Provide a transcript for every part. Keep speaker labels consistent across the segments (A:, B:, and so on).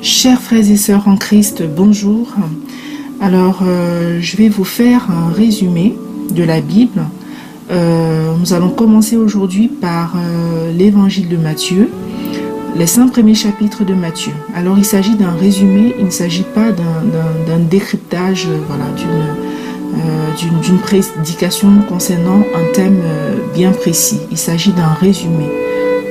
A: Chers frères et sœurs en Christ, bonjour. Alors, je vais vous faire un résumé de la Bible. Nous allons commencer aujourd'hui par l'évangile de Matthieu, les 5 premiers chapitres de Matthieu. Alors, il s'agit d'un résumé, il ne s'agit pas d'un décryptage d'une prédication concernant un thème bien précis. Il s'agit d'un résumé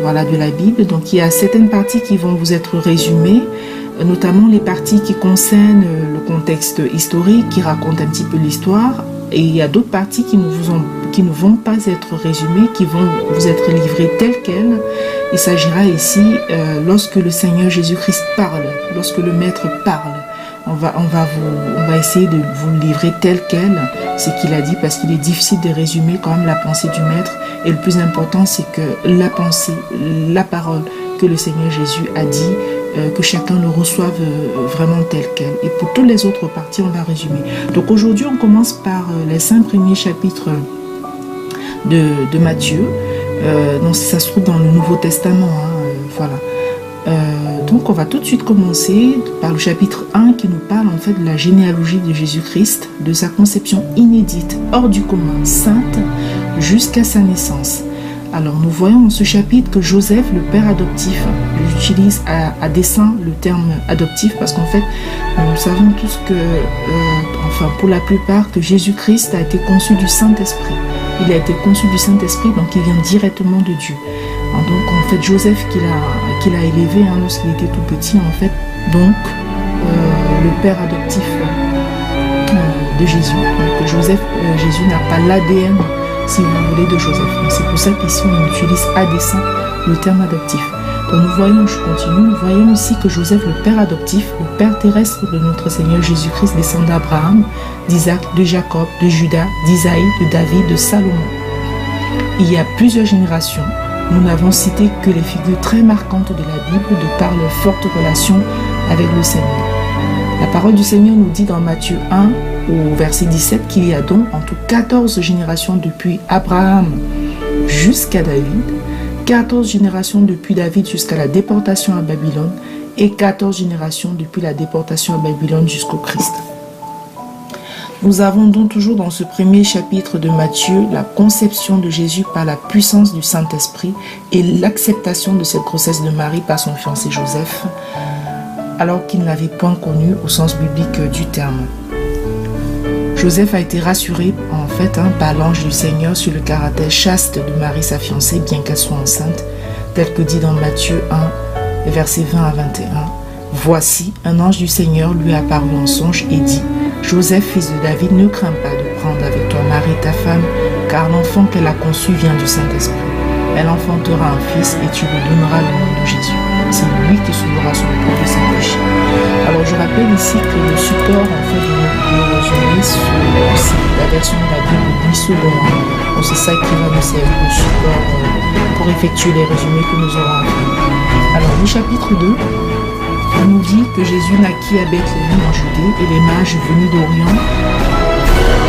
A: de la Bible. Donc, il y a certaines parties qui vont vous être résumées, notamment les parties qui concernent le contexte historique, qui racontent un petit peu l'histoire, et il y a d'autres parties qui ne vont pas être résumées, qui vont vous être livrées telles quelles. Il s'agira ici, lorsque le Seigneur Jésus-Christ parle, lorsque le Maître parle, on va essayer de vous livrer tel quel ce qu'il a dit, parce qu'il est difficile de résumer quand même la pensée du Maître, et le plus important c'est que la pensée, la parole que le Seigneur Jésus a dit, que chacun le reçoive vraiment tel quel. Et pour toutes les autres parties, on va résumer. Donc aujourd'hui, on commence par les 5 premiers chapitres de Matthieu. Donc ça se trouve dans le Nouveau Testament. Donc on va tout de suite commencer par le chapitre 1 qui nous parle en fait de la généalogie de Jésus-Christ, de sa conception inédite, hors du commun, sainte, jusqu'à sa naissance. Alors nous voyons dans ce chapitre que Joseph, le père adoptif, j'utilise à dessein le terme adoptif parce qu'en fait nous savons tous que, pour la plupart, que Jésus-Christ a été conçu du Saint-Esprit. Il a été conçu du Saint-Esprit, donc il vient directement de Dieu. Donc en fait Joseph qu'il a élevé lorsqu'il était tout petit, en fait, donc le père adoptif de Jésus. Donc Jésus n'a pas l'ADN, si vous voulez, de Joseph. C'est pour ça qu'ici on utilise à dessein le terme adoptif. Donc nous voyons, je continue, nous voyons aussi que Joseph, le père adoptif, le père terrestre de notre Seigneur Jésus-Christ, descend d'Abraham, d'Isaac, de Jacob, de Judas, d'Isaïe, de David, de Salomon. Il y a plusieurs générations. Nous n'avons cité que les figures très marquantes de la Bible de par leur forte relation avec le Seigneur. La parole du Seigneur nous dit dans Matthieu 1 au verset 17 qu'il y a donc en tout 14 générations depuis Abraham jusqu'à David, 14 générations depuis David jusqu'à la déportation à Babylone et 14 générations depuis la déportation à Babylone jusqu'au Christ. Nous avons donc toujours dans ce premier chapitre de Matthieu la conception de Jésus par la puissance du Saint-Esprit et l'acceptation de cette grossesse de Marie par son fiancé Joseph, alors qu'il n'avait point connu au sens biblique du terme. Joseph a été rassuré en fait par l'ange du Seigneur sur le caractère chaste de Marie, sa fiancée, bien qu'elle soit enceinte, tel que dit dans Matthieu 1, versets 20 à 21. Voici, un ange du Seigneur lui apparut en songe et dit: Joseph, fils de David, ne crains pas de prendre avec toi Marie ta femme, car l'enfant qu'elle a conçu vient du Saint-Esprit. Elle enfantera un fils et tu lui donneras le nom de Jésus. C'est lui qui sauvera son peuple de ses péchés. Alors je rappelle ici que le support en fait de nos résumés, c'est aussi la version de la Bible 8 secondes. Donc c'est ça qui va nous servir de support pour effectuer les résumés que nous aurons à faire. Alors le chapitre 2 nous dit que Jésus naquit à Bethléem en Judée et les mages venus d'Orient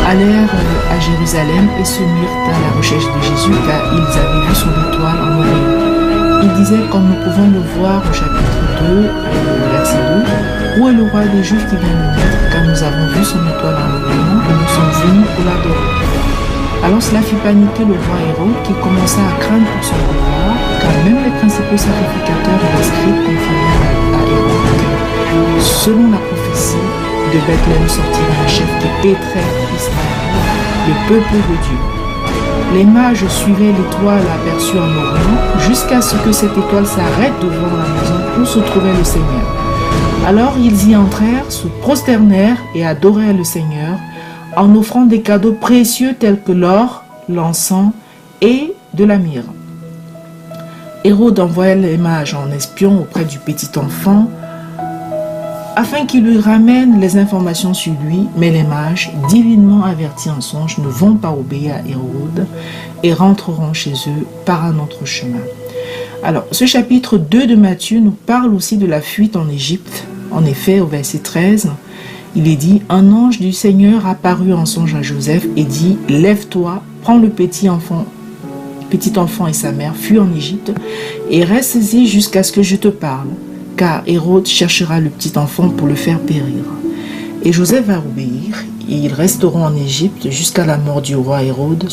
A: allèrent à Jérusalem et se mirent à la recherche de Jésus car ils avaient vu son étoile en Orient. Il disait, comme nous pouvons le voir au chapitre 2, verset 2, où est le roi des Juifs qui vient de naître, car nous avons vu son étoile en Orient et nous sommes venus pour l'adorer. Alors cela fit paniquer le roi Hérode qui commença à craindre pour son pouvoir, car même les principaux sacrificateurs et les scribes confirmèrent à Hérode que, selon la prophétie, de Bethléem sortira un chef qui pétrait Israël, le peuple de Dieu. Les mages suivaient l'étoile aperçue en Orient jusqu'à ce que cette étoile s'arrête devant la maison où se trouvait le Seigneur. Alors ils y entrèrent, se prosternèrent et adorèrent le Seigneur en offrant des cadeaux précieux tels que l'or, l'encens et de la myrrhe. Hérode envoya les mages en espion auprès du petit enfant afin qu'il lui ramène les informations sur lui, mais les mages, divinement avertis en songe, ne vont pas obéir à Hérode et rentreront chez eux par un autre chemin. Alors, ce chapitre 2 de Matthieu nous parle aussi de la fuite en Égypte. En effet, au verset 13, il est dit: un ange du Seigneur apparut en songe à Joseph et dit: lève-toi, prends le petit enfant et sa mère, fuis en Égypte et reste-y jusqu'à ce que je te parle. car Hérode cherchera le petit enfant pour le faire périr. Et Joseph va obéir, et ils resteront en Égypte jusqu'à la mort du roi Hérode.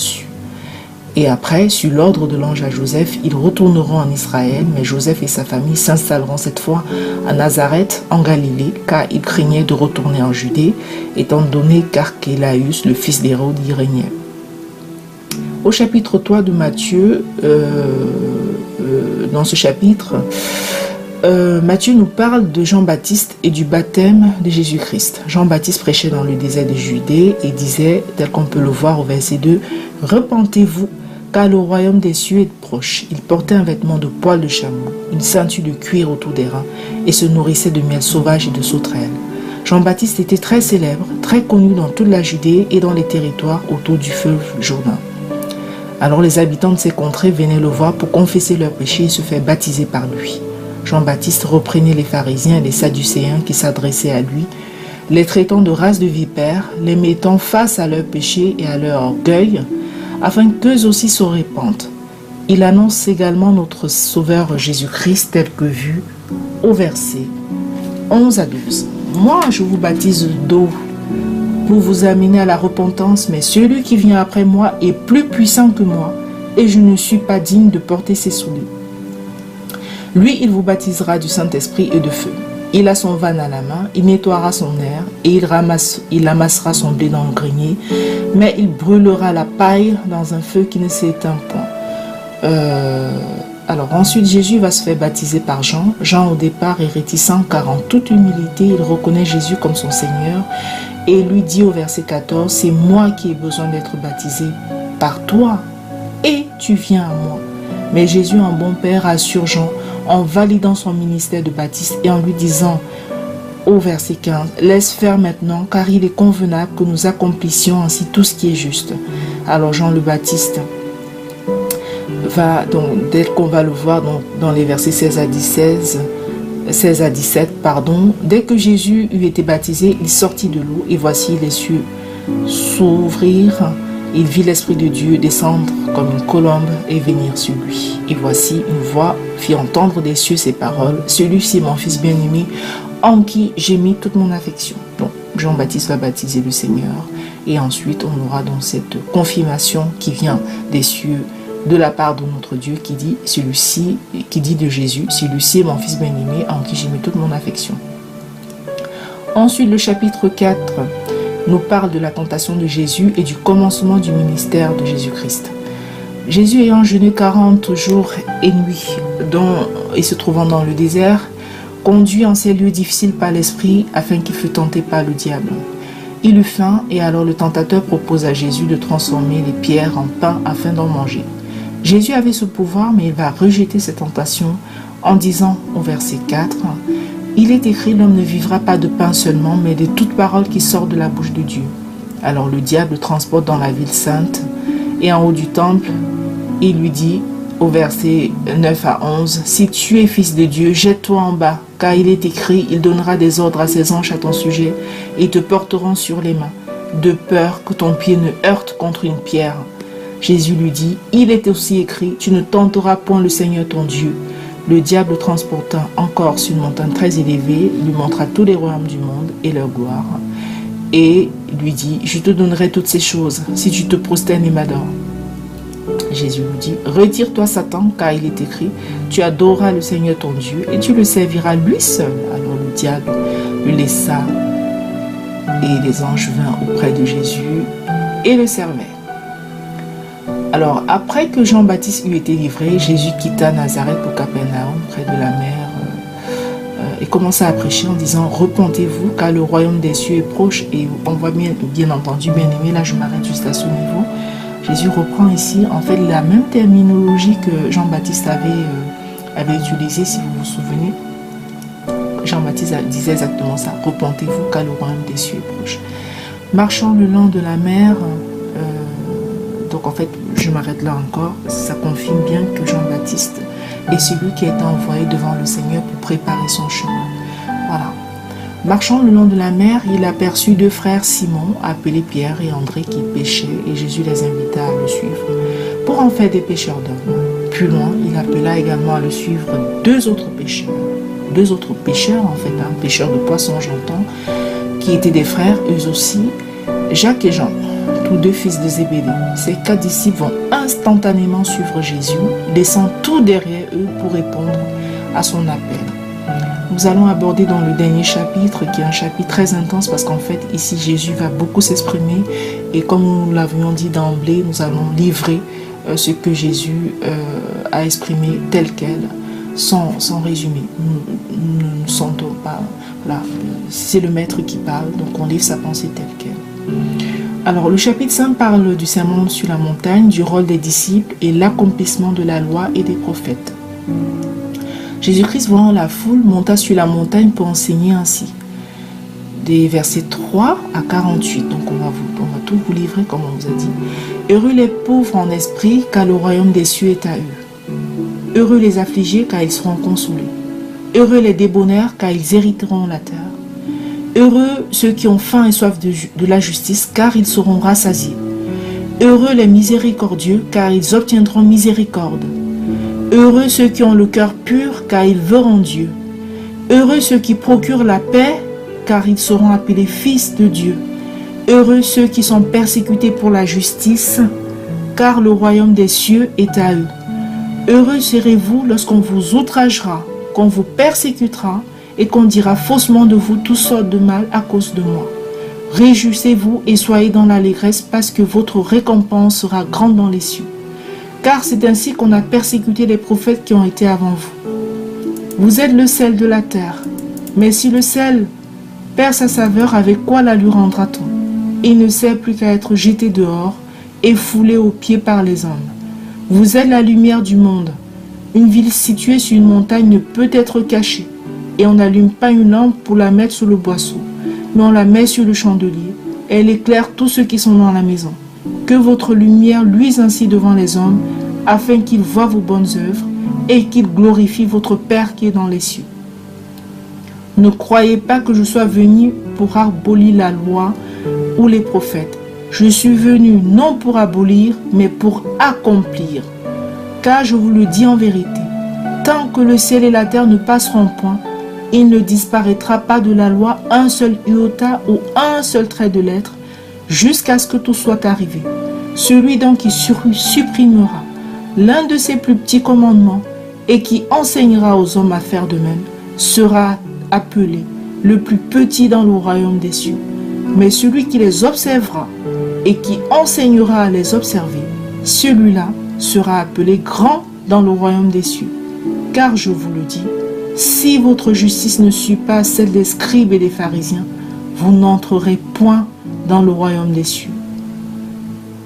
A: Et après, sur l'ordre de l'ange à Joseph, ils retourneront en Israël, mais Joseph et sa famille s'installeront cette fois à Nazareth, en Galilée, car ils craignaient de retourner en Judée, étant donné qu'Archélaüs, le fils d'Hérode, y régnait. Au chapitre 3 de Matthieu, dans ce chapitre, Matthieu nous parle de Jean-Baptiste et du baptême de Jésus-Christ. Jean-Baptiste prêchait dans le désert de Judée et disait, tel qu'on peut le voir au verset 2, « Repentez-vous, car le royaume des cieux est proche. » Il portait un vêtement de poil de chameau, une ceinture de cuir autour des reins et se nourrissait de miel sauvage et de sauterelles. Jean-Baptiste était très célèbre, très connu dans toute la Judée et dans les territoires autour du fleuve Jourdain. Alors les habitants de ces contrées venaient le voir pour confesser leurs péchés et se faire baptiser par lui. Jean-Baptiste reprenait les pharisiens et les sadducéens qui s'adressaient à lui, les traitant de race de vipères, les mettant face à leurs péchés et à leur orgueil, afin qu'eux aussi se répandent. Il annonce également notre Sauveur Jésus-Christ tel que vu au verset 11 à 12. « Moi, je vous baptise d'eau pour vous amener à la repentance, mais celui qui vient après moi est plus puissant que moi, et je ne suis pas digne de porter ses souliers. Lui, il vous baptisera du Saint-Esprit et de feu. Il a son van à la main, il nettoiera son aire, et il amassera son blé dans le grenier, mais il brûlera la paille dans un feu qui ne s'éteint point. » Alors ensuite, Jésus va se faire baptiser par Jean. Jean, au départ, est réticent, car en toute humilité, il reconnaît Jésus comme son Seigneur, et lui dit au verset 14, « C'est moi qui ai besoin d'être baptisé par toi, et tu viens à moi. » Mais Jésus, en bon père, assure Jean, en validant son ministère de baptiste et en lui disant au verset 15, « Laisse faire maintenant, car il est convenable que nous accomplissions ainsi tout ce qui est juste. » Alors Jean le Baptiste va, donc, dès qu'on va le voir dans les versets 16 à 17, dès que Jésus eut été baptisé, il sortit de l'eau et voici les cieux s'ouvrirent. Il vit l'Esprit de Dieu descendre comme une colombe et venir sur lui. Et voici une voix fit entendre des cieux ces paroles. « Celui-ci est mon Fils bien-aimé, en qui j'ai mis toute mon affection. » Donc Jean-Baptiste va baptiser le Seigneur. Et ensuite, on aura donc cette confirmation qui vient des cieux de la part de notre Dieu qui dit celui-ci, qui dit de Jésus, « Celui-ci est mon Fils bien-aimé, en qui j'ai mis toute mon affection. » Ensuite, le chapitre 4 nous parle de la tentation de Jésus et du commencement du ministère de Jésus-Christ. Jésus ayant jeûné 40 jours et nuits et se trouvant dans le désert, conduit en ces lieux difficiles par l'esprit afin qu'il fût tenté par le diable. Il eut faim et alors le tentateur propose à Jésus de transformer les pierres en pain afin d'en manger. Jésus avait ce pouvoir, mais il va rejeter cette tentation en disant au verset 4, « Il est écrit, l'homme ne vivra pas de pain seulement, mais de toute parole qui sort de la bouche de Dieu. » Alors le diable le transporte dans la ville sainte et en haut du temple, il lui dit au verset 9 à 11, « Si tu es fils de Dieu, jette-toi en bas, car il est écrit, il donnera des ordres à ses anges à ton sujet, et ils te porteront sur les mains, de peur que ton pied ne heurte contre une pierre. » Jésus lui dit, « Il est aussi écrit, tu ne tenteras point le Seigneur ton Dieu. » Le diable transporta encore sur une montagne très élevée, lui montra tous les royaumes du monde et leur gloire, et lui dit, « Je te donnerai toutes ces choses, si tu te prosternes et m'adores. » Jésus lui dit, « Retire-toi Satan, car il est écrit, tu adoreras le Seigneur ton Dieu, et tu le serviras lui seul. » Alors le diable le laissa, et les anges vinrent auprès de Jésus et le servaient. Alors, après que Jean-Baptiste eut été livré, Jésus quitta Nazareth pour Capernaum, près de la mer, et commença à prêcher en disant, « Repentez-vous, car le royaume des cieux est proche. » Et on voit bien entendu, bien aimé, là je m'arrête juste à ce niveau. Jésus reprend ici, en fait, la même terminologie que Jean-Baptiste avait utilisée, si vous vous souvenez. Jean-Baptiste disait exactement ça, « Repentez-vous, car le royaume des cieux est proche. » Marchant le long de la mer, donc en fait, je m'arrête là encore, ça confirme bien que Jean-Baptiste est celui qui a été envoyé devant le Seigneur pour préparer son chemin. Voilà. Marchant le long de la mer, il aperçut deux frères Simon, appelés Pierre et André, qui pêchaient, et Jésus les invita à le suivre pour en faire des pêcheurs d'hommes. Plus loin, il appela également à le suivre deux autres pêcheurs, deux autres pêcheurs, en fait, pêcheurs de poissons, j'entends, qui étaient des frères, eux aussi, Jacques et Jean, tous deux fils de Zébédée. Ces 4 disciples vont instantanément suivre Jésus, laissant tout derrière eux pour répondre à son appel. Nous allons aborder dans le dernier chapitre, qui est un chapitre très intense, parce qu'en fait, ici, Jésus va beaucoup s'exprimer, et comme nous l'avions dit d'emblée, nous allons livrer ce que Jésus a exprimé tel quel, sans résumer. Nous ne sentons pas, voilà, c'est le maître qui parle, donc on livre sa pensée telle quelle. Alors, le chapitre 5 parle du sermon sur la montagne, du rôle des disciples et l'accomplissement de la loi et des prophètes. Jésus-Christ, voyant la foule, monta sur la montagne pour enseigner ainsi. Des versets 3 à 48, donc on va tout vous livrer comme on vous a dit. Heureux les pauvres en esprit, car le royaume des cieux est à eux. Heureux les affligés, car ils seront consolés. Heureux les débonnaires, car ils hériteront la terre. Heureux ceux qui ont faim et soif de la justice, car ils seront rassasiés. Heureux les miséricordieux, car ils obtiendront miséricorde. Heureux ceux qui ont le cœur pur, car ils verront Dieu. Heureux ceux qui procurent la paix, car ils seront appelés fils de Dieu. Heureux ceux qui sont persécutés pour la justice, car le royaume des cieux est à eux. Heureux serez-vous lorsqu'on vous outragera, qu'on vous persécutera, et qu'on dira faussement de vous toutes sortes de mal à cause de moi. Réjouissez-vous et soyez dans l'allégresse, parce que votre récompense sera grande dans les cieux. Car c'est ainsi qu'on a persécuté les prophètes qui ont été avant vous. Vous êtes le sel de la terre. Mais si le sel perd sa saveur, avec quoi la lui rendra-t-on? Il ne sert plus qu'à être jeté dehors et foulé aux pieds par les hommes. Vous êtes la lumière du monde. Une ville située sur une montagne ne peut être cachée. Et on n'allume pas une lampe pour la mettre sous le boisseau, mais on la met sur le chandelier. Elle éclaire tous ceux qui sont dans la maison. Que votre lumière luise ainsi devant les hommes, afin qu'ils voient vos bonnes œuvres et qu'ils glorifient votre Père qui est dans les cieux. Ne croyez pas que je sois venu pour abolir la loi ou les prophètes. Je suis venu non pour abolir, mais pour accomplir. Car je vous le dis en vérité, tant que le ciel et la terre ne passeront point, il ne disparaîtra pas de la loi un seul iota ou un seul trait de lettre, jusqu'à ce que tout soit arrivé. Celui donc qui supprimera l'un de ces plus petits commandements et qui enseignera aux hommes à faire de même, sera appelé le plus petit dans le royaume des cieux. Mais celui qui les observera et qui enseignera à les observer, celui-là sera appelé grand dans le royaume des cieux. Car je vous le dis, si votre justice ne suit pas celle des scribes et des pharisiens, vous n'entrerez point dans le royaume des cieux.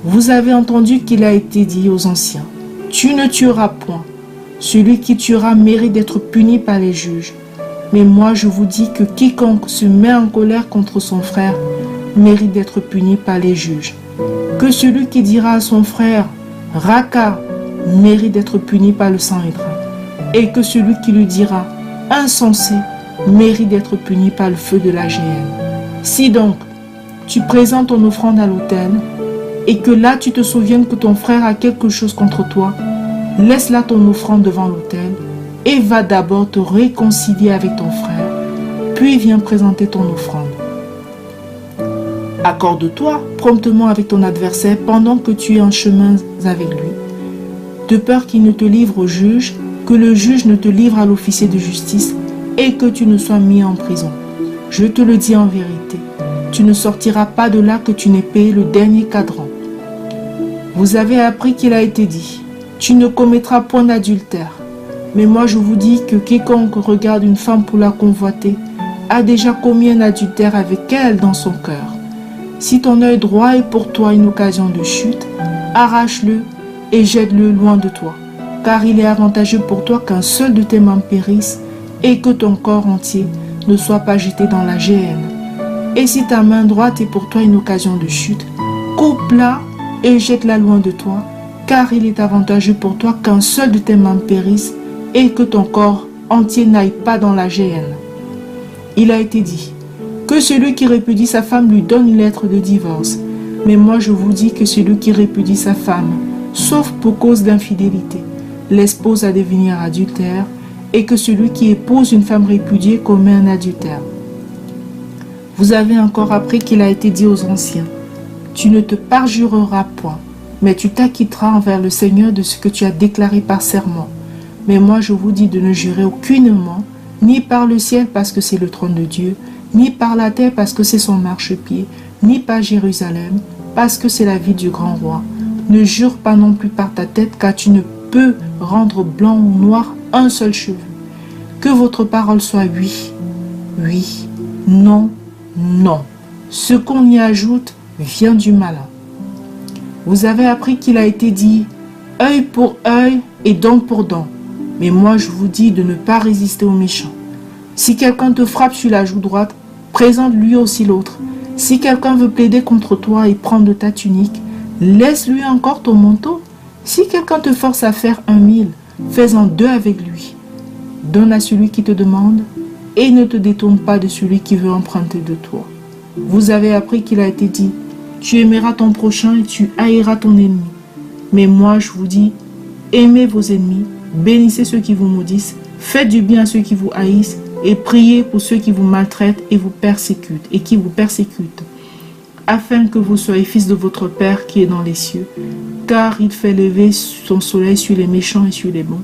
A: Vous avez entendu qu'il a été dit aux anciens, « Tu ne tueras point. Celui qui tuera mérite d'être puni par les juges. Mais moi je vous dis que quiconque se met en colère contre son frère mérite d'être puni par les juges. Que celui qui dira à son frère, « Raka » mérite d'être puni par le Sanhédrin. Et que celui qui lui dira, « Insensé » mérite d'être puni par le feu de la géhenne. Si donc, tu présentes ton offrande à l'autel, et que là tu te souviennes que ton frère a quelque chose contre toi, laisse là ton offrande devant l'autel, et va d'abord te réconcilier avec ton frère, puis viens présenter ton offrande. Accorde-toi promptement avec ton adversaire pendant que tu es en chemin avec lui, de peur qu'il ne te livre au juge, que le juge ne te livre à l'officier de justice, et que tu ne sois mis en prison. Je te le dis en vérité, tu ne sortiras pas de là que tu n'aies payé le dernier cadran. Vous avez appris qu'il a été dit, tu ne commettras point d'adultère. Mais moi je vous dis que quiconque regarde une femme pour la convoiter a déjà commis un adultère avec elle dans son cœur. Si ton œil droit est pour toi une occasion de chute, arrache-le et jette-le loin de toi, car il est avantageux pour toi qu'un seul de tes membres périsse et que ton corps entier ne soit pas jeté dans la géhenne. Et si ta main droite est pour toi une occasion de chute, coupe-la et jette-la loin de toi, car il est avantageux pour toi qu'un seul de tes membres périsse et que ton corps entier n'aille pas dans la géhenne. Il a été dit que celui qui répudie sa femme lui donne une lettre de divorce. Mais moi je vous dis que celui qui répudie sa femme, sauf pour cause d'infidélité, l'expose à devenir adultère, et que celui qui épouse une femme répudiée commet un adultère. Vous avez encore appris qu'il a été dit aux anciens, tu ne te parjureras point, mais tu t'acquitteras envers le Seigneur de ce que tu as déclaré par serment. Mais moi je vous dis de ne jurer aucunement, ni par le ciel parce que c'est le trône de Dieu, ni par la terre parce que c'est son marchepied, ni par Jérusalem parce que c'est la ville du grand roi. Ne jure pas non plus par ta tête, car tu ne peux rendre blanc ou noir un seul cheveu. Que votre parole soit oui, oui, non, non. Ce qu'on y ajoute vient du malin. Vous avez appris qu'il a été dit œil pour œil et dent pour dent. Mais moi je vous dis de ne pas résister aux méchants. Si quelqu'un te frappe sur la joue droite, présente lui aussi l'autre. Si quelqu'un veut plaider contre toi et prendre ta tunique, laisse-lui encore ton manteau. Si quelqu'un te force à faire 1000, fais-en 2 avec lui. Donne à celui qui te demande et ne te détourne pas de celui qui veut emprunter de toi. Vous avez appris qu'il a été dit, tu aimeras ton prochain et tu haïras ton ennemi. Mais moi je vous dis, aimez vos ennemis, bénissez ceux qui vous maudissent, faites du bien à ceux qui vous haïssent et priez pour ceux qui vous maltraitent et vous persécutent et qui vous persécutent, afin que vous soyez fils de votre Père qui est dans les cieux, car il fait lever son soleil sur les méchants et sur les bons,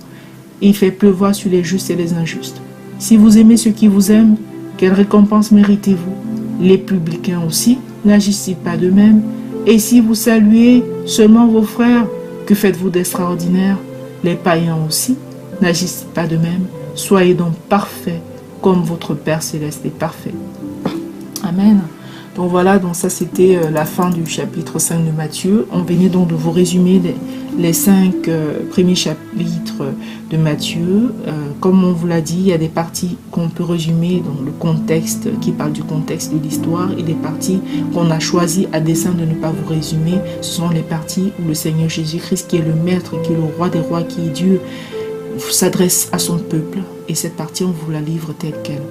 A: et il fait pleuvoir sur les justes et les injustes. Si vous aimez ceux qui vous aiment, quelle récompense méritez-vous? Les publicains aussi n'agissent-ils pas de même? Et si vous saluez seulement vos frères, que faites-vous d'extraordinaire? Les païens aussi n'agissent pas de même? Soyez donc parfaits, comme votre Père Céleste est parfait. Amen. Donc voilà, donc ça c'était la fin du chapitre 5 de Matthieu. On venait donc de vous résumer les 5 premiers chapitres de Matthieu. Comme on vous l'a dit, il y a des parties qu'on peut résumer dans le contexte, qui parle du contexte de l'histoire, et des parties qu'on a choisi à dessein de ne pas vous résumer. Ce sont les parties où le Seigneur Jésus-Christ, qui est le Maître, qui est le Roi des rois, qui est Dieu, s'adresse à son peuple. Et cette partie, on vous la livre telle qu'elle.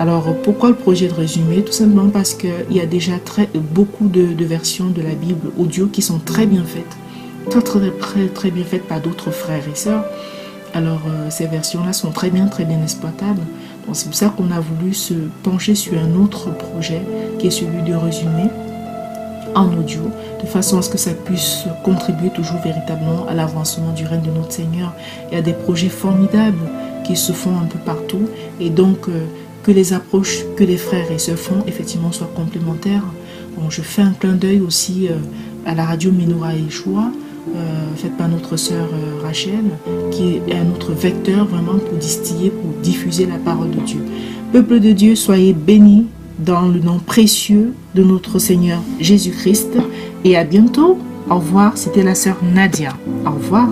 A: Alors, pourquoi le projet de résumé? Tout simplement parce qu'il y a déjà beaucoup de versions de la Bible audio qui sont très bien faites. Très bien faites par d'autres frères et sœurs. Alors, ces versions-là sont très bien exploitables. Donc, c'est pour ça qu'on a voulu se pencher sur un autre projet qui est celui de résumé en audio, de façon à ce que ça puisse contribuer toujours véritablement à l'avancement du règne de notre Seigneur. Il y a des projets formidables qui se font un peu partout, et donc que les approches que les frères et sœurs font effectivement soient complémentaires. Donc, je fais un clin d'œil aussi à la radio Menorah et Yeshua, faite par notre sœur Rachel, qui est un autre vecteur vraiment pour distiller, pour diffuser la parole de Dieu. Peuple de Dieu, soyez bénis dans le nom précieux de notre Seigneur Jésus-Christ, et à bientôt. Au revoir, c'était la sœur Nadia. Au revoir.